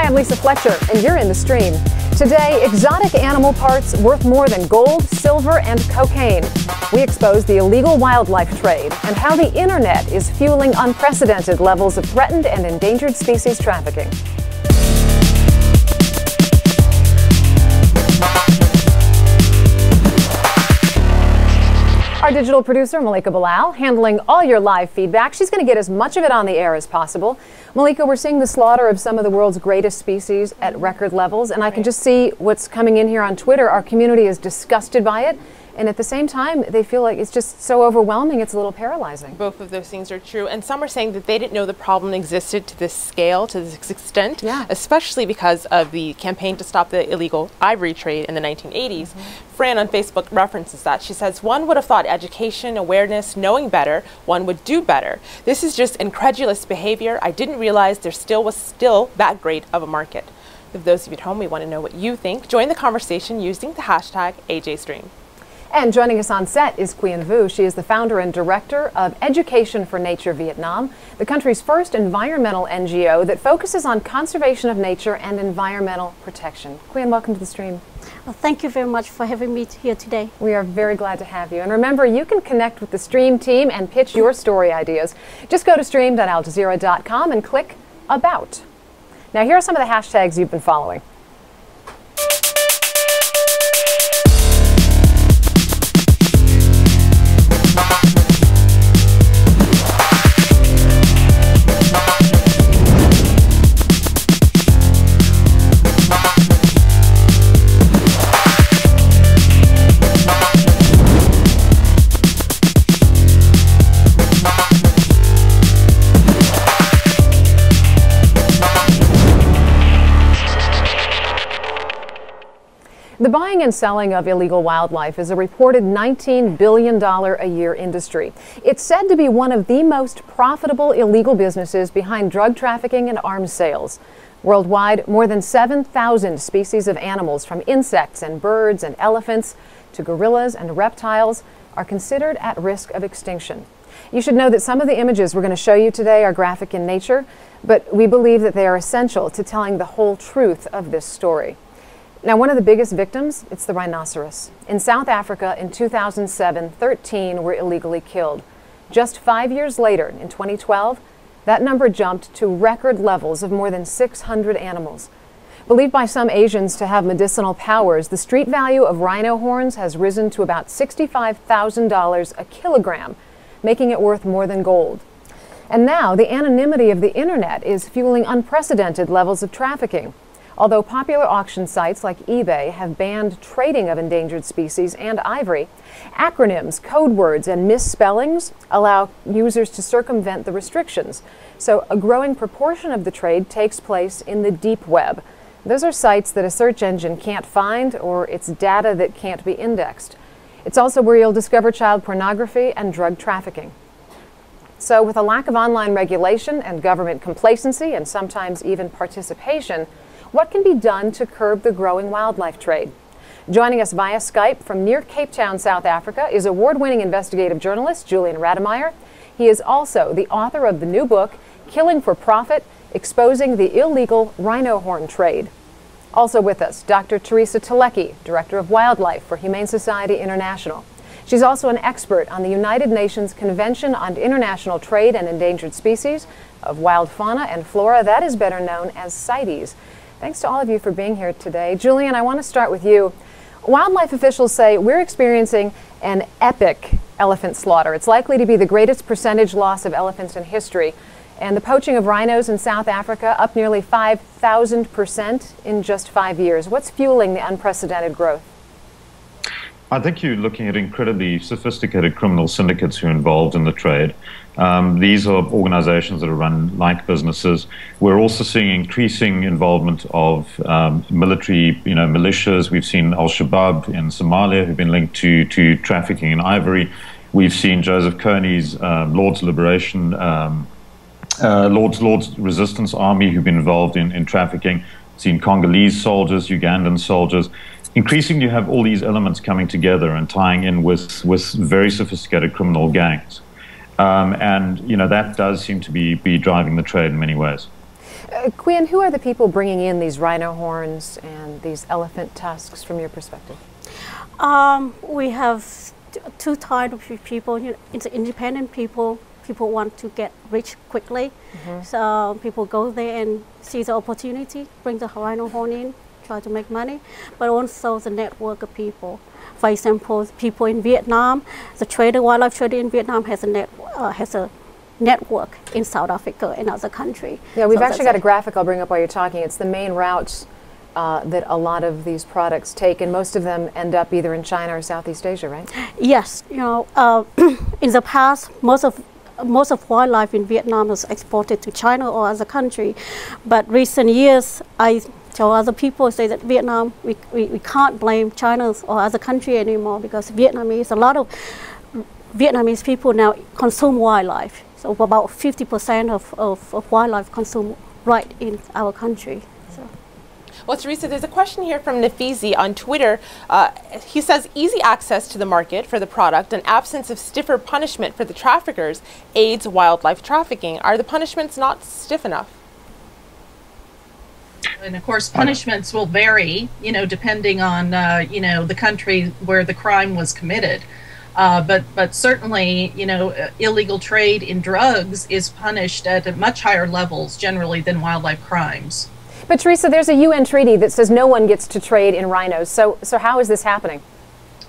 I'm Lisa Fletcher, and you're in the stream. Today, exotic animal parts worth more than gold, silver, and cocaine. We expose the illegal wildlife trade and how the internet is fueling unprecedented levels of threatened and endangered species trafficking. Our digital producer, Malika Bilal, handling all your live feedback. She's going to get as much of it on the air as possible. Malika, we're seeing the slaughter of some of the world's greatest species at record levels, and I can just see what's coming in here on Twitter. Our community is disgusted by it, and at the same time, they feel like it's just so overwhelming, it's a little paralyzing. Both of those things are true, and some are saying that they didn't know the problem existed to this scale, to this extent, especially because of the campaign to stop the illegal ivory trade in the 1980s. Fran on Facebook references that. She says, one would have thought education, awareness, knowing better, one would do better. This is just incredulous behavior. I didn't realize there was that great of a market. For those of you at home, we want to know what you think. Join the conversation using the hashtag AJStream. And joining us on set is Quyen Vu. She is the founder and director of Education for Nature Vietnam, the country's first environmental NGO that focuses on conservation of nature and environmental protection. Quyen, welcome to the stream. Well, thank you very much for having me here today. We are very glad to have you. And remember, you can connect with the stream team and pitch your story ideas. Just go to stream.aljazeera.com and click About. Now, here are some of the hashtags you've been following. The buying and selling of illegal wildlife is a reported $19 billion a year industry. It's said to be one of the most profitable illegal businesses behind drug trafficking and arms sales. Worldwide, more than 7,000 species of animals, from insects and birds and elephants to gorillas and reptiles, are considered at risk of extinction. You should know that some of the images we're going to show you today are graphic in nature, but we believe that they are essential to telling the whole truth of this story. Now, one of the biggest victims, it's the rhinoceros. In South Africa in 2007, 13 were illegally killed. Just 5 years later, in 2012, that number jumped to record levels of more than 600 animals. Believed by some Asians to have medicinal powers, the street value of rhino horns has risen to about $65,000 a kilogram, making it worth more than gold. And now, the anonymity of the internet is fueling unprecedented levels of trafficking. Although popular auction sites like eBay have banned trading of endangered species and ivory, acronyms, code words, and misspellings allow users to circumvent the restrictions. So a growing proportion of the trade takes place in the deep web. Those are sites that a search engine can't find, or it's data that can't be indexed. It's also where you'll discover child pornography and drug trafficking. So with a lack of online regulation and government complacency, and sometimes even participation, what can be done to curb the growing wildlife trade? Joining us via Skype from near Cape Town, South Africa, is award-winning investigative journalist Julian Rademeyer. He is also the author of the new book, Killing for Profit: Exposing the Illegal Rhino Horn Trade. Also with us, Dr. Teresa Telecki, Director of Wildlife for Humane Society International. She's also an expert on the United Nations Convention on International Trade and Endangered Species of Wild Fauna and Flora, that is better known as CITES. Thanks to all of you for being here today. Julian, I want to start with you. Wildlife officials say we're experiencing an epic elephant slaughter. It's likely to be the greatest percentage loss of elephants in history. And the poaching of rhinos in South Africa up nearly 5,000% in just 5 years. What's fueling the unprecedented growth? I think you're looking at incredibly sophisticated criminal syndicates who are involved in the trade. These are organizations that are run like businesses. We're also seeing increasing involvement of military, militias. We've seen Al-Shabaab in Somalia who've been linked to trafficking in ivory. We've seen Joseph Kony's Lord's Liberation, Lord's Resistance Army who've been involved in trafficking. We've seen Congolese soldiers, Ugandan soldiers. Increasingly, you have all these elements coming together and tying in with very sophisticated criminal gangs. And that does seem to be driving the trade in many ways. Quyen, who are the people bringing in these rhino horns and these elephant tusks from your perspective? We have two types of people. It's independent people. People want to get rich quickly. So people go there and see the opportunity, bring the rhino horn in, try to make money, but also the network of people. For example, people in Vietnam, the wildlife trader in Vietnam has a network in South Africa and other countries. Yeah, we've actually got a graphic I'll bring up while you're talking. It's the main routes that a lot of these products take, and most of them end up either in China or Southeast Asia, right? Yes, in the past, most of wildlife in Vietnam was exported to China or other country, but recent years, I tell other people, say that Vietnam, we can't blame China or other country anymore, because a lot of Vietnamese people now consume wildlife. So about 50% of wildlife consumed right in our country. So. Well, Teresa, there's a question here from Nafizi on Twitter. He says, easy access to the market for the product and absence of stiffer punishment for the traffickers aids wildlife trafficking. Are the punishments not stiff enough? And of course, punishments will vary, depending on, the country where the crime was committed. But certainly, illegal trade in drugs is punished at much higher levels generally than wildlife crimes. But Teresa, there's a UN treaty that says no one gets to trade in rhinos. So how is this happening?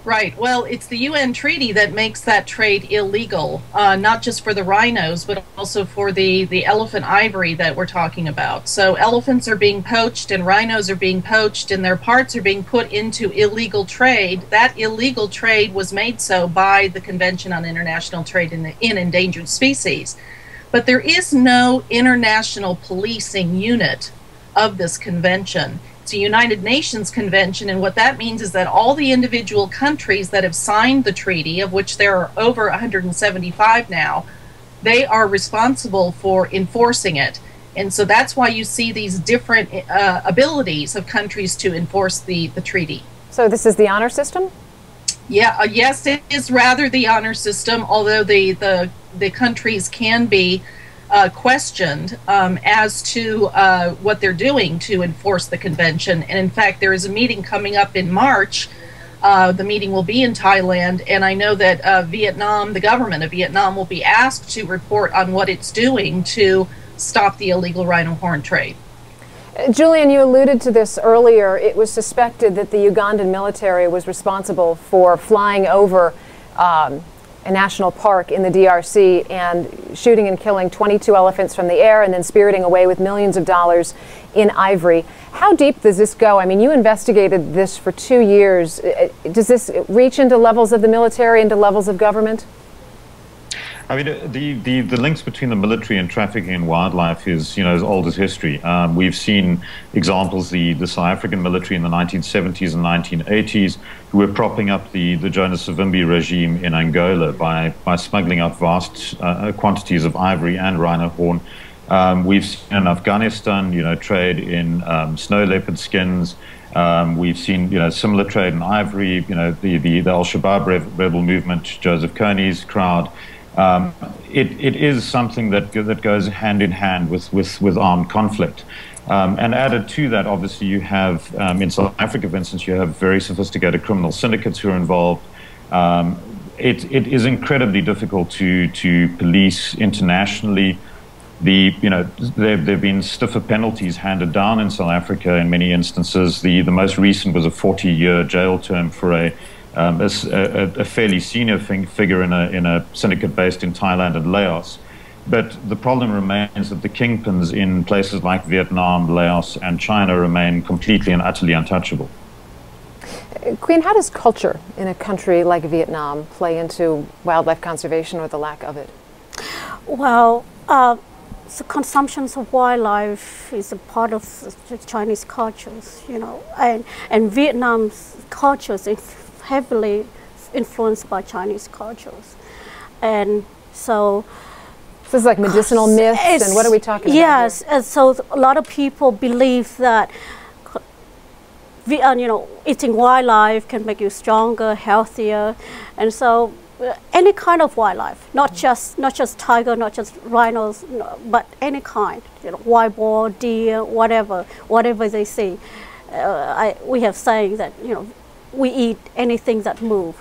Right. Well, it's the UN treaty that makes that trade illegal, not just for the rhinos, but also for the elephant ivory that we're talking about. So elephants are being poached and rhinos are being poached and their parts are being put into illegal trade. That illegal trade was made so by the Convention on International Trade in Endangered Species. But there is no international policing unit of this convention. It's a United Nations convention, and what that means is that all the individual countries that have signed the treaty, of which there are over 175 now, they are responsible for enforcing it. And so that's why you see these different abilities of countries to enforce the treaty. So this is the honor system? Yeah, yes, it is rather the honor system, although the countries can be questioned as to what they're doing to enforce the convention. And in fact, there is a meeting coming up in March. The meeting will be in Thailand, and I know that Vietnam, the government of Vietnam, will be asked to report on what it's doing to stop the illegal rhino horn trade. Julian, you alluded to this earlier. It was suspected that the Ugandan military was responsible for flying over a national park in the DRC and shooting and killing 22 elephants from the air and then spiriting away with millions of dollars in ivory. How deep does this go? I mean, you investigated this for 2 years. Does this reach into levels of the military, into levels of government? I mean, the links between the military and trafficking in wildlife is, as old as history. We've seen examples, the South African military in the 1970s and 1980s, who were propping up the Jonas Savimbi regime in Angola by smuggling up vast quantities of ivory and rhino horn. We've seen in Afghanistan, trade in snow leopard skins. We've seen, similar trade in ivory. The Al-Shabaab rebel movement, Joseph Kony's crowd. It is something that goes hand in hand with armed conflict. And added to that, obviously, you have, in South Africa, for instance, you have very sophisticated criminal syndicates who are involved. It is incredibly difficult to police internationally. There have been stiffer penalties handed down in South Africa in many instances. The most recent was a 40-year jail term for a fairly senior figure in a syndicate based in Thailand and Laos. But the problem remains that the kingpins in places like Vietnam, Laos, and China remain completely and utterly untouchable. Quyen, how does culture in a country like Vietnam play into wildlife conservation or the lack of it? Well, the consumption of wildlife is a part of the Chinese cultures, and Vietnam's cultures is heavily influenced by Chinese cultures. And so this is like medicinal myths, and what are we talking about? Yes, and so a lot of people believe that eating wildlife can make you stronger, healthier, and so any kind of wildlife, not just tiger, not just rhinos, no, but any kind, wild boar, deer, whatever they see. We have saying that we eat anything that move,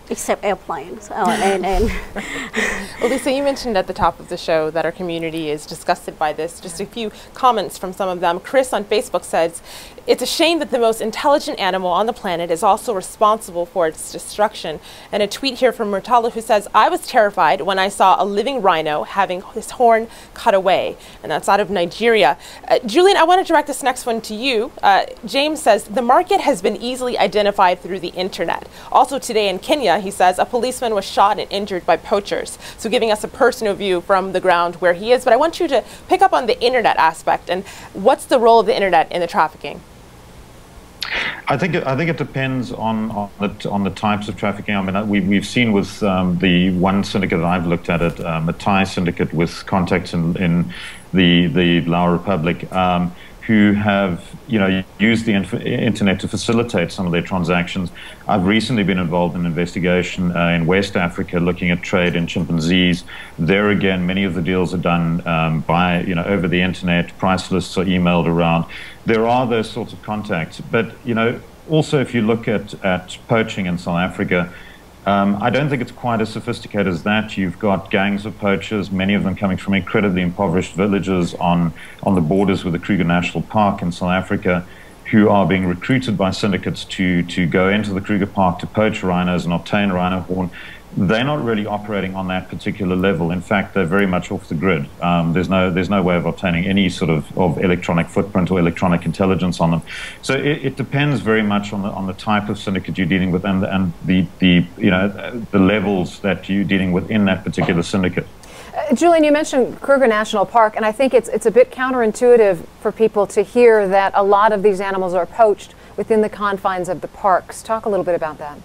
except airplanes. Well, Lisa, you mentioned at the top of the show that our community is disgusted by this. Just a few comments from some of them. Chris on Facebook says, it's a shame that the most intelligent animal on the planet is also responsible for its destruction. And a tweet here from Murtala who says, I was terrified when I saw a living rhino having his horn cut away. And that's out of Nigeria. Julian, I want to direct this next one to you. James says, the market has been easily identified through the internet. Also today in Kenya, he says, a policeman was shot and injured by poachers. So giving us a personal view from the ground where he is. But I want you to pick up on the internet aspect and what's the role of the internet in the trafficking? I think it depends on the types of trafficking. I mean, we've seen with the one syndicate that I've looked at, a Thai syndicate with contacts in the Lao Republic, who have used the internet to facilitate some of their transactions. I've recently been involved in an investigation in West Africa looking at trade in chimpanzees. There again, many of the deals are done by over the internet. Price lists are emailed around. There are those sorts of contacts, but also if you look at poaching in South Africa, I don't think it's quite as sophisticated as that. You've got gangs of poachers, many of them coming from incredibly impoverished villages on the borders with the Kruger National Park in South Africa, who are being recruited by syndicates to go into the Kruger Park to poach rhinos and obtain rhino horn. They're not really operating on that particular level. In fact, they're very much off the grid. There's no way of obtaining any sort of electronic footprint or electronic intelligence on them. So it depends very much on the type of syndicate you're dealing with and the levels that you're dealing with in that particular syndicate. Julian, you mentioned Kruger National Park, and I think it's a bit counterintuitive for people to hear that a lot of these animals are poached within the confines of the parks. Talk a little bit about that.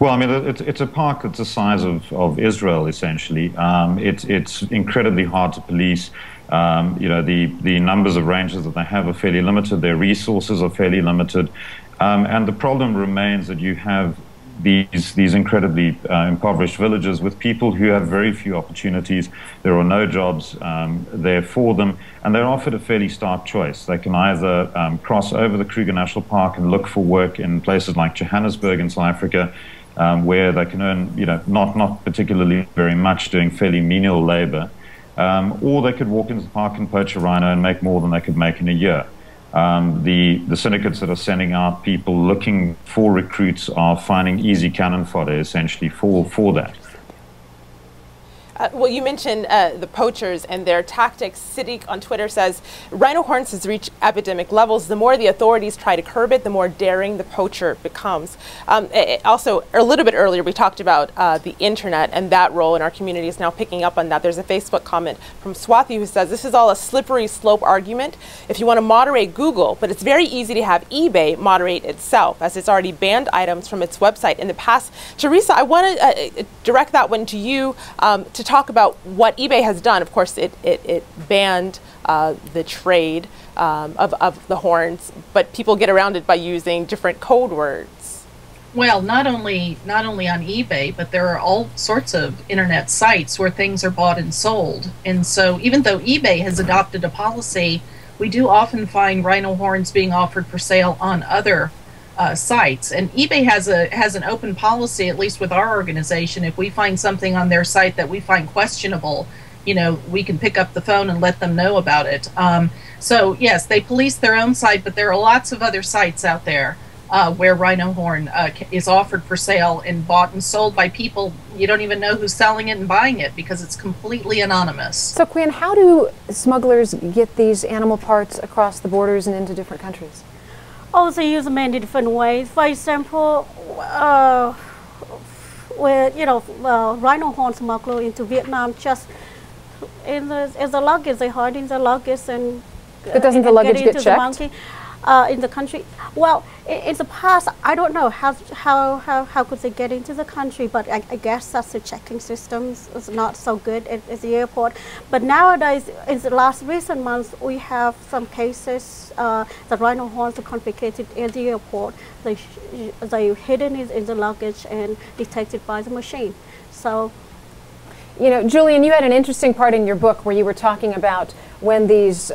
Well, I mean, it's a park that's the size of Israel, essentially. It's incredibly hard to police. The numbers of rangers that they have are fairly limited. Their resources are fairly limited. And the problem remains that you have these incredibly impoverished villages with people who have very few opportunities. There are no jobs there for them, and they're offered a fairly stark choice. They can either cross over the Kruger National Park and look for work in places like Johannesburg in South Africa, where they can earn, not particularly very much, doing fairly menial labor, or they could walk into the park and poach a rhino and make more than they could make in a year. The syndicates that are sending out people looking for recruits are finding easy cannon fodder, essentially, for that. Well, you mentioned the poachers and their tactics. Siddiq on Twitter says, rhino horns has reached epidemic levels. The more the authorities try to curb it, the more daring the poacher becomes. Also, a little bit earlier, we talked about the internet and that role, and our community is now picking up on that. There's a Facebook comment from Swathi who says, this is all a slippery slope argument. If you want to moderate Google, but it's very easy to have eBay moderate itself, as it's already banned items from its website in the past. Teresa, I want to direct that one to you to talk about what eBay has done. Of course, it banned the trade of the horns, but people get around it by using different code words. Well, not only on eBay, but there are all sorts of internet sites where things are bought and sold. And so even though eBay has adopted a policy, we do often find rhino horns being offered for sale on other sites, and eBay has an open policy, at least with our organization. If we find something on their site that we find questionable, we can pick up the phone and let them know about it. So yes, they police their own site, but there are lots of other sites out there where rhino horn is offered for sale and bought and sold by people you don't even know who's selling it and buying it, because it's completely anonymous. So Quinn, how do smugglers get these animal parts across the borders and into different countries? Oh, they use many different ways. For example, rhino horn smuggler into Vietnam, just in the luggage, they hide in the luggage and but doesn't the luggage get checked? in the country. Well, in the past, I don't know how could they get into the country, but I guess that's the checking systems is not so good at the airport. But nowadays, in the last recent months, we have some cases the rhino horns are confiscated at the airport. They hidden it in the luggage and detected by the machine. So, you know, Julian, you had an interesting part in your book where you were talking about when these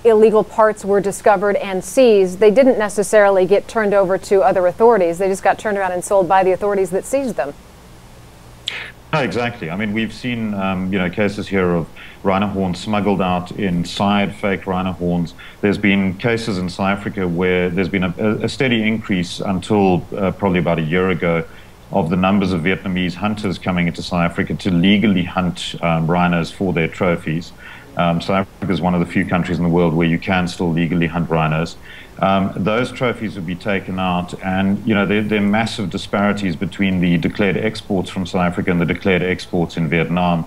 illegal parts were discovered and seized, they didn't necessarily get turned over to other authorities. They just got turned around and sold by the authorities that seized them. No, exactly. I mean, we've seen you know, cases here of rhino horns smuggled out inside fake rhino horns. There's been cases in South Africa where there's been a steady increase until probably about a year ago of the numbers of Vietnamese hunters coming into South Africa to legally hunt rhinos for their trophies. South Africa is one of the few countries in the world where you can still legally hunt rhinos. Those trophies would be taken out, and you know, there are massive disparities between the declared exports from South Africa and the declared exports in Vietnam.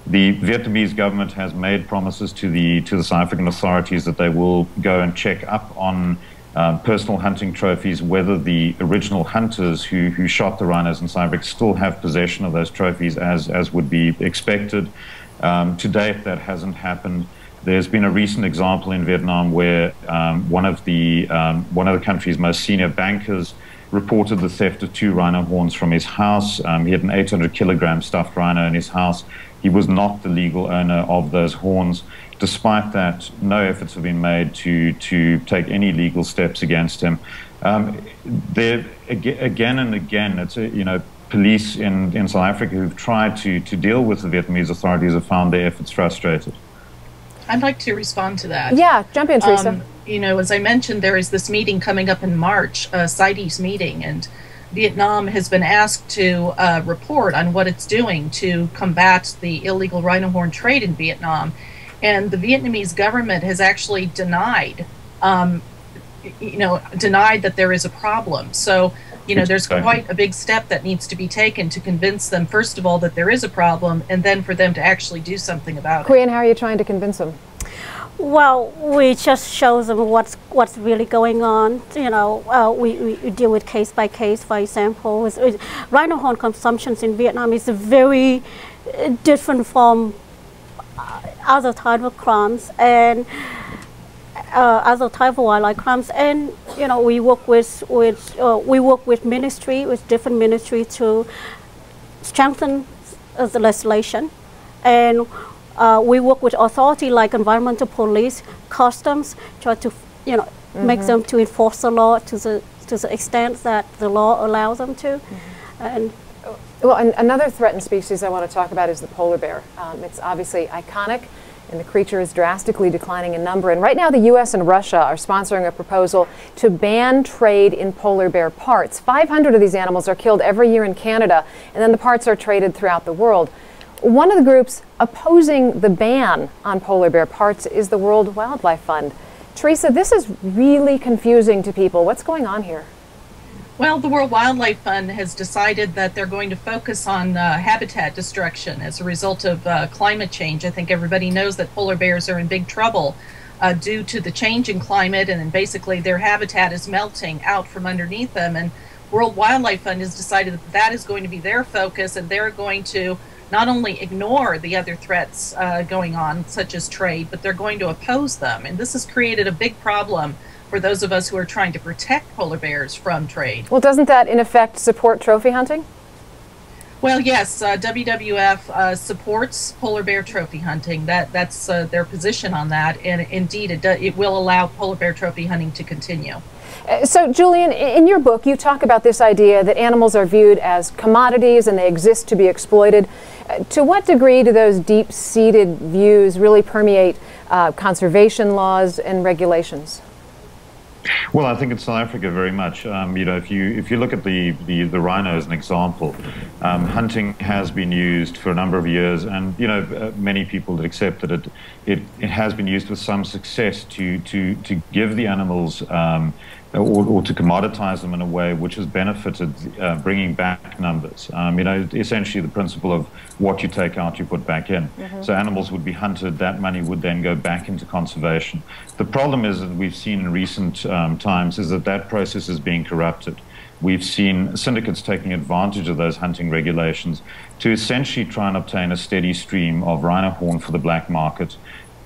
The Vietnamese government has made promises to the South African authorities that they will go and check up on personal hunting trophies, whether the original hunters who shot the rhinos in South Africa still have possession of those trophies as would be expected. To date, that hasn't happened. There's been a recent example in Vietnam where one of the country's most senior bankers reported the theft of 2 rhino horns from his house. He had an 800-kilogram stuffed rhino in his house. He was not the legal owner of those horns. Despite that, no efforts have been made to take any legal steps against him. There, again and again, it's you know, police in South Africa who've tried to deal with the Vietnamese authorities have found their efforts frustrated. I'd like to respond to that. Yeah, jump in, Teresa. You know, as I mentioned, there is this meeting coming up in March, a CITES meeting, and Vietnam has been asked to report on what it's doing to combat the illegal rhino horn trade in Vietnam. And the Vietnamese government has actually denied that there is a problem. So, you know, there's quite a big step that needs to be taken to convince them, first of all, that there is a problem, and then for them to actually do something about it. Quyen, how are you trying to convince them? Well, we just show them what's really going on. You know, we deal with case by case. For example, with rhino horn consumptions in Vietnam is very different from other type of crimes and other type of wildlife crimes. And you know, we work with different ministry to strengthen the legislation, and we work with authority like environmental police, customs, try to make them to enforce the law to the extent that the law allows them to. And well, another threatened species I want to talk about is the polar bear. It's obviously iconic, and the creature is drastically declining in number. And right now, the U.S. and Russia are sponsoring a proposal to ban trade in polar bear parts. 500 of these animals are killed every year in Canada, and then the parts are traded throughout the world. One of the groups opposing the ban on polar bear parts is the World Wildlife Fund. Teresa, this is really confusing to people. What's going on here? Well, the World Wildlife Fund has decided that they're going to focus on habitat destruction as a result of climate change. I think everybody knows that polar bears are in big trouble due to the change in climate, and basically their habitat is melting out from underneath them. And World Wildlife Fund has decided that that is going to be their focus, and they're going to not only ignore the other threats going on, such as trade, but they're going to oppose them. And this has created a big problem for those of us who are trying to protect polar bears from trade. Well, doesn't that in effect support trophy hunting? Well, yes, WWF supports polar bear trophy hunting. That's their position on that, and indeed it will allow polar bear trophy hunting to continue. So, Julian, in your book, you talk about this idea that animals are viewed as commodities and they exist to be exploited. To what degree do those deep-seated views really permeate conservation laws and regulations? Well, I think in South Africa very much. You know, if you look at the rhino as an example, hunting has been used for a number of years, and you know, many people that accept that it has been used with some success to give the animals or to commoditize them in a way which has benefited bringing back numbers. Essentially the principle of what you take out, you put back in. So animals would be hunted, that money would then go back into conservation. The problem is that we've seen in recent times is that that process is being corrupted. We've seen syndicates taking advantage of those hunting regulations to essentially try and obtain a steady stream of rhino horn for the black market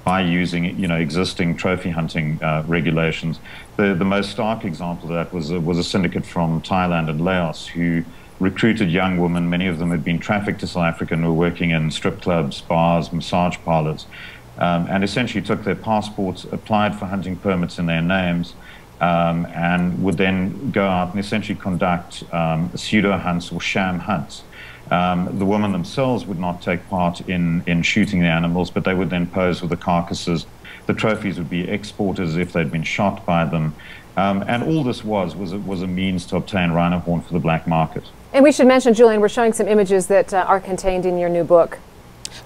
by using, existing trophy hunting regulations. The most stark example of that was a syndicate from Thailand and Laos who recruited young women. Many of them had been trafficked to South Africa and were working in strip clubs, bars, massage parlors, and essentially took their passports, applied for hunting permits in their names, and would then go out and essentially conduct pseudo hunts or sham hunts. The women themselves would not take part in shooting the animals, but they would then pose with the carcasses. The trophies would be exported as if they'd been shot by them. And all this was a means to obtain rhino horn for the black market. And we should mention, Julian, we're showing some images that are contained in your new book.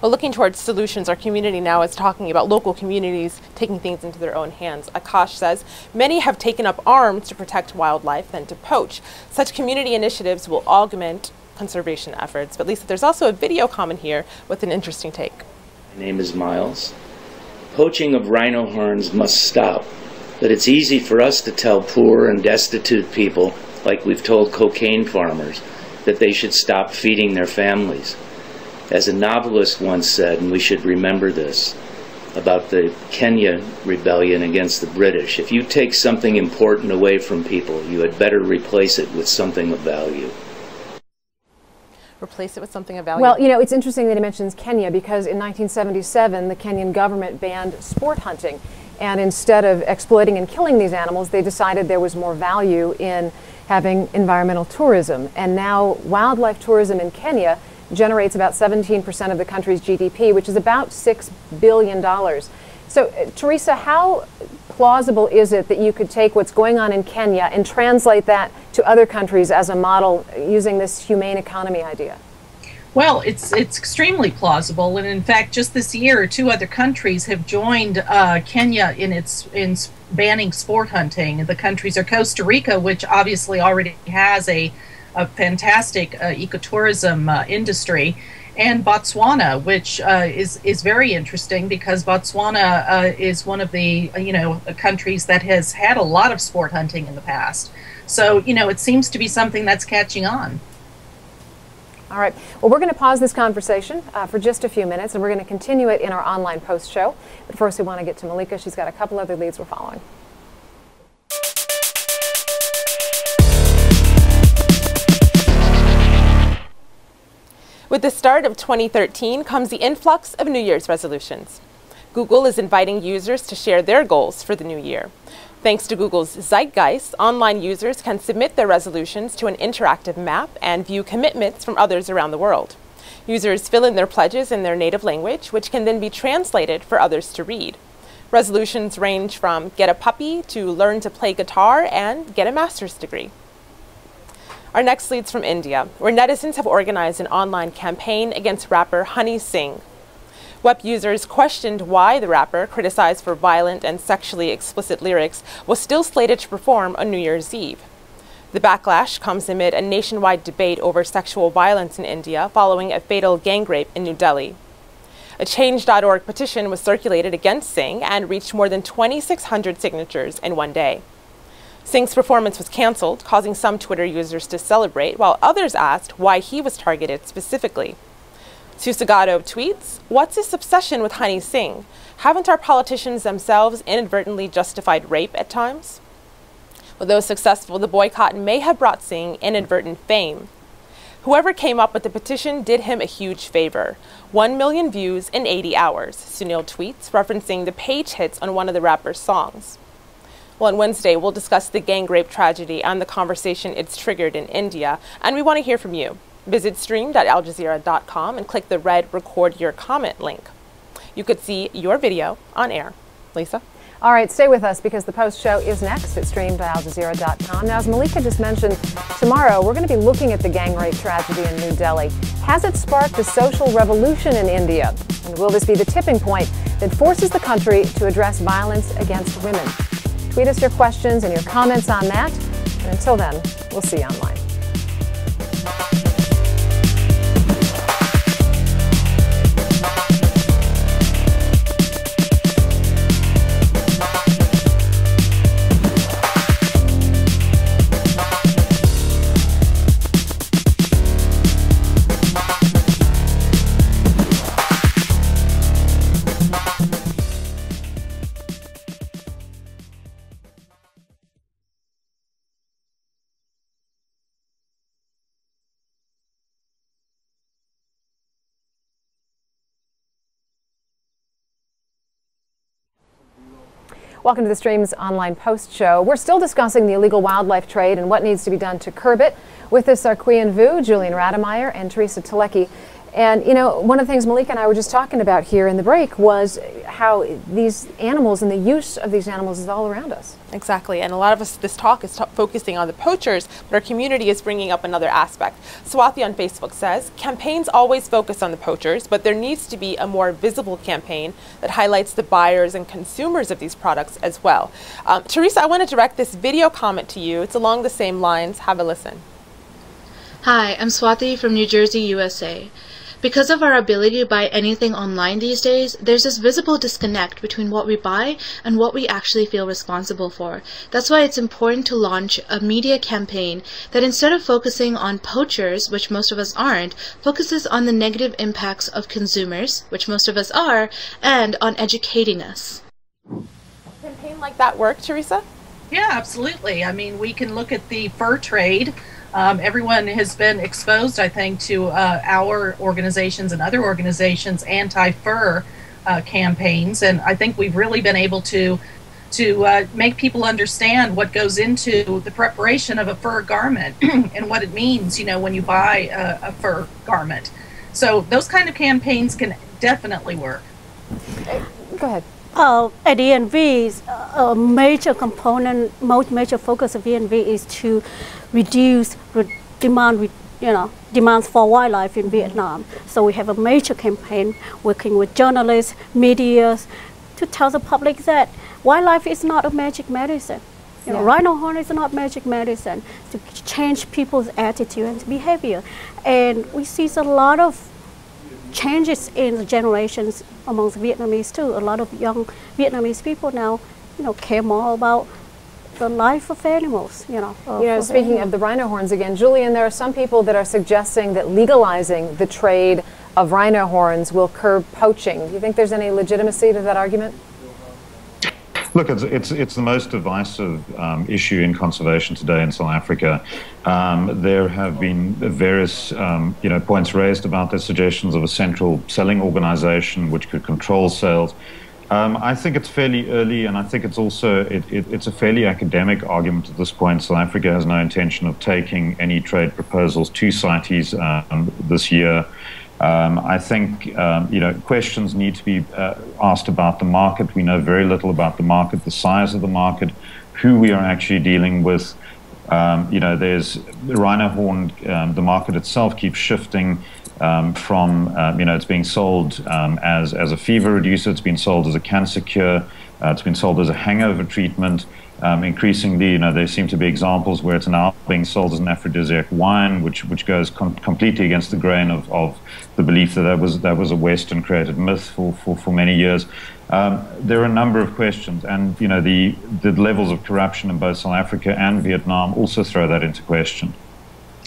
Well, looking towards solutions, our community now is talking about local communities taking things into their own hands. Akash says, many have taken up arms to protect wildlife than to poach. Such community initiatives will augment conservation efforts. But Lisa, there's also a video comment here with an interesting take. My name is Miles. Poaching of rhino horns must stop, but it's easy for us to tell poor and destitute people, like we've told cocaine farmers, that they should stop feeding their families. As a novelist once said, and we should remember this, about the Kenya rebellion against the British, if you take something important away from people, you had better replace it with something of value. Replace it with something of value? Well, it's interesting that he mentions Kenya because in 1977, the Kenyan government banned sport hunting. And instead of exploiting and killing these animals, they decided there was more value in having environmental tourism. And now wildlife tourism in Kenya generates about 17% of the country's GDP, which is about $6 billion. So, Teresa, how plausible is it that you could take what's going on in Kenya and translate that to other countries as a model using this humane economy idea? Well, it's extremely plausible, and in fact, just this year, 2 other countries have joined Kenya in banning sport hunting. The countries are Costa Rica, which obviously already has a fantastic ecotourism industry, and Botswana, which is very interesting because Botswana is one of the countries that has had a lot of sport hunting in the past. So it seems to be something that's catching on. All right. Well, we're going to pause this conversation for just a few minutes, and we're going to continue it in our online post show. But first, we want to get to Malika. She's got a couple other leads we're following. With the start of 2013 comes the influx of New Year's resolutions. Google is inviting users to share their goals for the new year. Thanks to Google's Zeitgeist, online users can submit their resolutions to an interactive map and view commitments from others around the world. Users fill in their pledges in their native language, which can then be translated for others to read. Resolutions range from get a puppy to learn to play guitar and get a master's degree. Our next lead's from India, where netizens have organized an online campaign against rapper Honey Singh. Web users questioned why the rapper, criticized for violent and sexually explicit lyrics, was still slated to perform on New Year's Eve. The backlash comes amid a nationwide debate over sexual violence in India following a fatal gang rape in New Delhi. A Change.org petition was circulated against Singh and reached more than 2,600 signatures in one day. Singh's performance was canceled, causing some Twitter users to celebrate, while others asked why he was targeted specifically. Susagato tweets, "What's this obsession with Honey Singh? Haven't our politicians themselves inadvertently justified rape at times?" Although successful, the boycott may have brought Singh inadvertent fame. Whoever came up with the petition did him a huge favor. 1 million views in 80 hours, Sunil tweets, referencing the page hits on one of the rapper's songs. Well, on Wednesday, we'll discuss the gang rape tragedy and the conversation it's triggered in India, and we want to hear from you. Visit stream.aljazeera.com and click the red Record Your Comment link. You could see your video on air. Lisa? All right, stay with us because the post show is next at stream.aljazeera.com. Now, as Malika just mentioned, tomorrow we're going to be looking at the gang rape tragedy in New Delhi. Has it sparked a social revolution in India? And will this be the tipping point that forces the country to address violence against women? Tweet us your questions and your comments on that. And until then, we'll see you online. Welcome to the Stream's online post show. We're still discussing the illegal wildlife trade and what needs to be done to curb it. With us are Quyen Vu, Julian Rademeyer, and Teresa Telecki. And, you know, one of the things Malika and I were just talking about here in the break was how these animals and the use of these animals is all around us. Exactly. And a lot of us, this talk is focusing on the poachers, but our community is bringing up another aspect. Swathi on Facebook says, campaigns always focus on the poachers, but there needs to be a more visible campaign that highlights the buyers and consumers of these products as well. Teresa, I want to direct this video comment to you. It's along the same lines. Have a listen. Hi, I'm Swathi from New Jersey, USA. Because of our ability to buy anything online these days, there's this visible disconnect between what we buy and what we actually feel responsible for. That's why it's important to launch a media campaign that, instead of focusing on poachers, which most of us aren't, focuses on the negative impacts of consumers, which most of us are, and on educating us. A campaign like that work, Teresa? Yeah, absolutely. I mean, we can look at the fur trade. Everyone has been exposed, I think, to our organizations and other organizations' anti-fur campaigns, and I think we've really been able to make people understand what goes into the preparation of a fur garment and what it means, you know, when you buy a fur garment. So those kind of campaigns can definitely work. Go ahead. At ENV, a major component, most major focus of ENV is to reduce demands for wildlife in Vietnam. So we have a major campaign working with journalists, media, to tell the public that wildlife is not a magic medicine. You know, rhino horn is not magic medicine, to change people's attitude and behavior. And we see a lot of changes in the generations amongst Vietnamese too. A lot of young Vietnamese people now, you know, care more about the life of animals, speaking of the rhino horns again, Julian, there are some people that are suggesting that legalizing the trade of rhino horns will curb poaching. Do you think there's any legitimacy to that argument? Look, it's the most divisive issue in conservation today in South Africa. There have been various points raised about the suggestions of a central selling organization which could control sales. I think it's fairly early, and I think it's also it's a fairly academic argument at this point. South Africa has no intention of taking any trade proposals to CITES this year. I think questions need to be asked about the market. We know very little about the market, the size of the market, who we are actually dealing with. There's the rhino horn. The market itself keeps shifting. It's being sold as a fever reducer, it's been sold as a cancer cure, it's been sold as a hangover treatment. Increasingly, there seem to be examples where it's now being sold as an aphrodisiac wine, which goes completely against the grain of the belief that that was a Western created myth for many years. There are a number of questions, and the levels of corruption in both South Africa and Vietnam also throw that into question.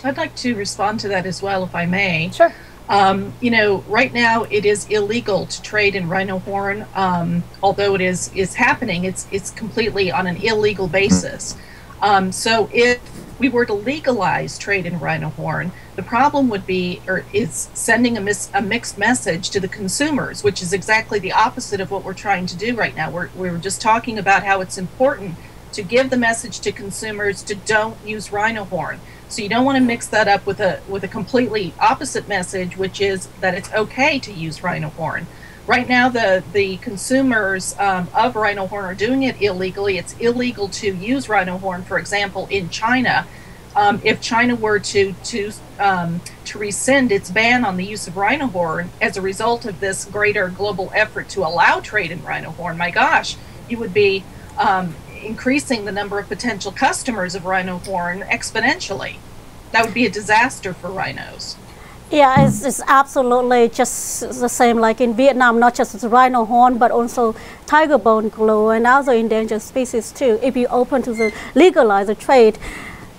I'd like to respond to that as well, if I may. Sure. Right now it is illegal to trade in rhino horn. Although it is happening, it's completely on an illegal basis. So if we were to legalize trade in rhino horn, the problem would be, is sending a mixed message to the consumers, which is exactly the opposite of what we're trying to do right now. We're just talking about how it's important to give the message to consumers to don't use rhino horn. So you don't want to mix that up with a completely opposite message, which is that it's okay to use rhino horn. Right now, the consumers of rhino horn are doing it illegally. It's illegal to use rhino horn, for example, in China. If China were to rescind its ban on the use of rhino horn as a result of this greater global effort to allow trade in rhino horn, my gosh, you would be increasing the number of potential customers of rhino horn exponentially. That would be a disaster for rhinos. Yeah, it's absolutely just the same like in Vietnam, not just the rhino horn, but also tiger bone glue and other endangered species too. If you open to legalize the trade,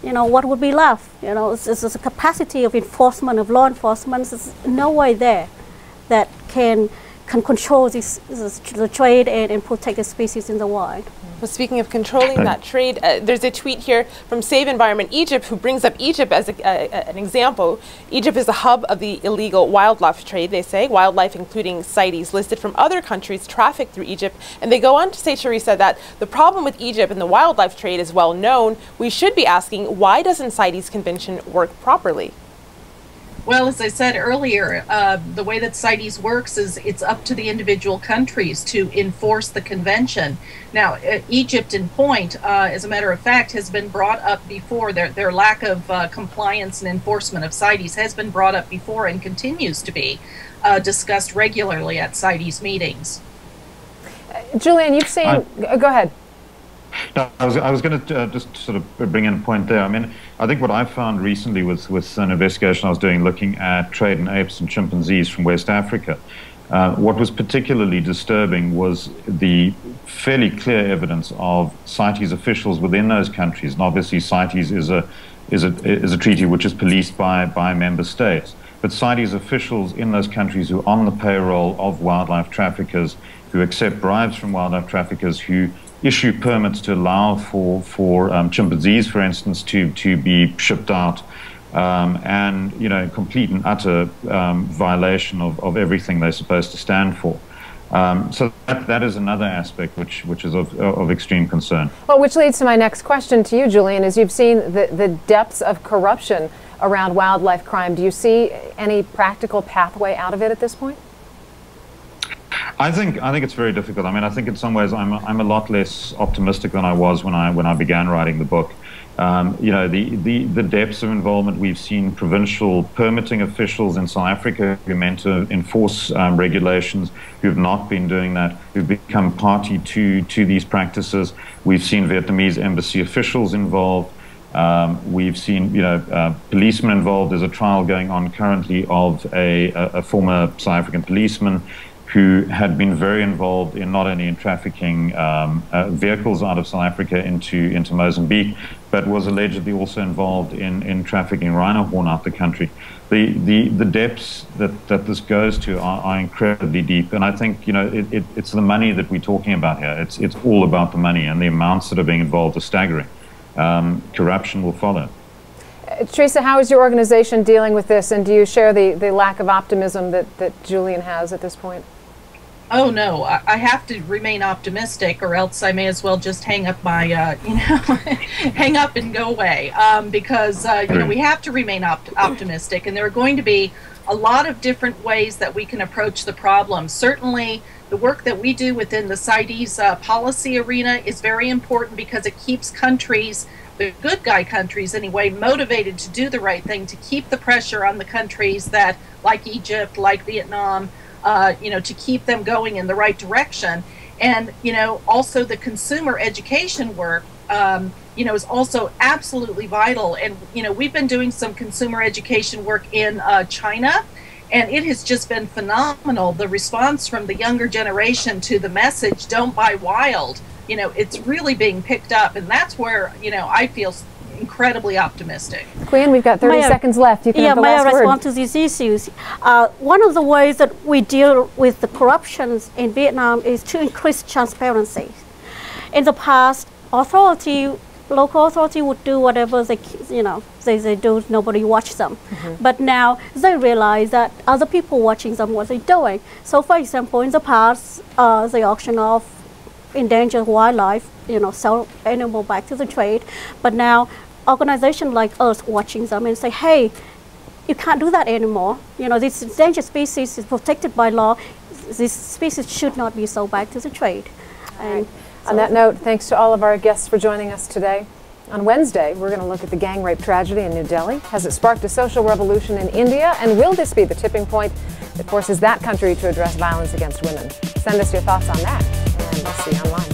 you know, what would be left? You know, it's a capacity of enforcement, of law enforcement. There's no way there that can control the trade and protect the species in the wild. Well, speaking of controlling that trade, there's a tweet here from Save Environment Egypt who brings up Egypt as an example. Egypt is the hub of the illegal wildlife trade, they say. Wildlife, including CITES, listed from other countries, traffic through Egypt. And they go on to say, Teresa, that the problem with Egypt and the wildlife trade is well known. We should be asking, why doesn't CITES Convention work properly? Well, as I said earlier, the way that CITES works is it's up to the individual countries to enforce the convention. Now, Egypt, in point, as a matter of fact, has been brought up before. Their lack of compliance and enforcement of CITES has been brought up before and continues to be discussed regularly at CITES meetings. Julian, you've seen... go ahead. No, I was going to just sort of bring in a point there. I mean, I think what I found recently with an investigation I was doing looking at trade in apes and chimpanzees from West Africa, what was particularly disturbing was the fairly clear evidence of CITES officials within those countries. And obviously CITES is a treaty which is policed by member states. But CITES officials in those countries who are on the payroll of wildlife traffickers, who accept bribes from wildlife traffickers, who issue permits to allow for chimpanzees, for instance, to be shipped out, and, you know, complete and utter violation of everything they're supposed to stand for. So that is another aspect which is of extreme concern. Well, which leads to my next question to you, Julian. As you've seen the depths of corruption around wildlife crime, do you see any practical pathway out of it at this point? I think it's very difficult. I mean, I think in some ways I'm a lot less optimistic than I was when I began writing the book. You know, the depths of involvement. We've seen provincial permitting officials in South Africa who are meant to enforce regulations who have not been doing that, who've become party to these practices. We've seen Vietnamese embassy officials involved. We've seen, you know, policemen involved. There's a trial going on currently of a former South African policeman who had been very involved in not only in trafficking vehicles out of South Africa into Mozambique, but was allegedly also involved in trafficking rhino horn out the country. The depths that this goes to are incredibly deep, and I think, you know, it's the money that we're talking about here. It's all about the money, and the amounts that are being involved are staggering. Corruption will follow. Teresa, how is your organization dealing with this, and do you share the lack of optimism that Julian has at this point? Oh no, I have to remain optimistic, or else I may as well just hang up my, you know, hang up and go away. Because you know, we have to remain optimistic, and there are going to be a lot of different ways that we can approach the problem. Certainly, the work that we do within the CITES policy arena is very important because it keeps countries, the good guy countries anyway, motivated to do the right thing, to keep the pressure on the countries that, like Egypt, like Vietnam, you know, to keep them going in the right direction. And, you know, also the consumer education work, you know, is also absolutely vital. And, you know, we've been doing some consumer education work in China, and it has just been phenomenal. The response from the younger generation to the message, "Don't buy wild," you know, it's really being picked up. And that's where, you know, I feel incredibly optimistic. Queen, we've got 30 seconds left. You can have the last word. Respond to these issues. One of the ways that we deal with the corruptions in Vietnam is to increase transparency. In the past, local authority would do whatever they, you know, they do. Nobody watch them. But now they realize that other people watching them what they're doing. So, for example, in the past, they auction off endangered wildlife, you know, sell animal back to the trade. But now organizations like us watching them and say, hey, you can't do that anymore. You know, this endangered species is protected by law. This species should not be sold back to the trade. And so, on that note, thanks to all of our guests for joining us today. On Wednesday, we're going to look at the gang rape tragedy in New Delhi. Has it sparked a social revolution in India? And will this be the tipping point that forces that country to address violence against women? Send us your thoughts on that, and we'll see you online.